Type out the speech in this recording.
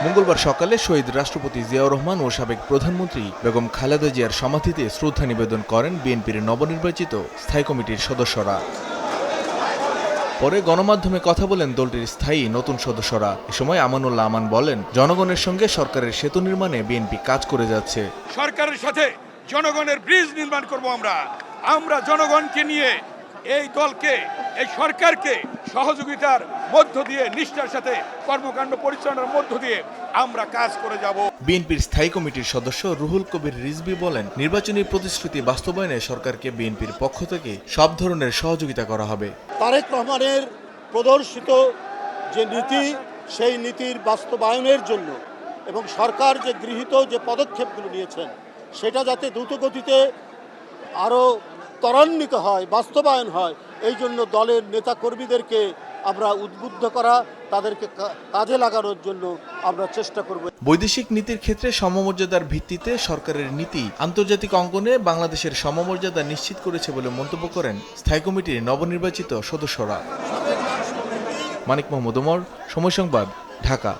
মঙ্গলবার সকালে শহীদ রাষ্ট্রপতি জিয়াউর রহমান ও সাবেক প্রধানমন্ত্রী বেগম খালেদা জিয়ার সমাধিতে শ্রদ্ধা নিবেদন করেন বিএনপির নবনির্বাচিত স্থায়ী কমিটির সদস্যরা। পরে গণমাধ্যমে কথা বলেন দলটির স্থায়ী নতুন সদস্যরা। এ সময় আমানুল্লাহ আমান বলেন, জনগণের সঙ্গে সরকারের সেতু নির্মাণে বিএনপি কাজ করে যাচ্ছে। সরকারের সাথে জনগণের ব্রিজ নির্মাণ করব। আমরা জনগণকে নিয়ে এই দলকে, এই সরকারকে সহযোগিতার মধ্য দিয়ে, নিষ্ঠার সাথে কর্মকাণ্ড পরিচালনার মধ্য দিয়ে আমরা কাজ করে যাব। বিএনপির স্থায়ী কমিটির সদস্য রুহুল কবির রিজভী বলেন, নির্বাচনী প্রতিশ্রুতি বাস্তবায়নে সরকারকে বিএনপির পক্ষ থেকে সব ধরনের সহযোগিতা করা হবে। তারেক রহমানের প্রদর্শিত যে নীতি, সেই নীতির বাস্তবায়নের জন্য এবং সরকার যে গৃহীত যে পদক্ষেপগুলো নিয়েছেন সেটা যাতে দ্রুতগতিতে আরও ত্বরান্বিত হয়, বাস্তবায়ন হয়, এই জন্য দলের নেতাকর্মীদেরকে আমরা উদ্বুদ্ধ করা, তাদেরকে কাজে লাগানোর জন্য আমরা চেষ্টা করব। বৈদেশিক নীতির ক্ষেত্রে সমমর্যাদার ভিত্তিতে সরকারের নীতি আন্তর্জাতিক অঙ্গনে বাংলাদেশের সমমর্যাদা নিশ্চিত করেছে বলে মন্তব্য করেন স্থায়ী কমিটির নবনির্বাচিত সদস্যরা। মানিক মোহাম্মদ ওমর, সময় সংবাদ, ঢাকা।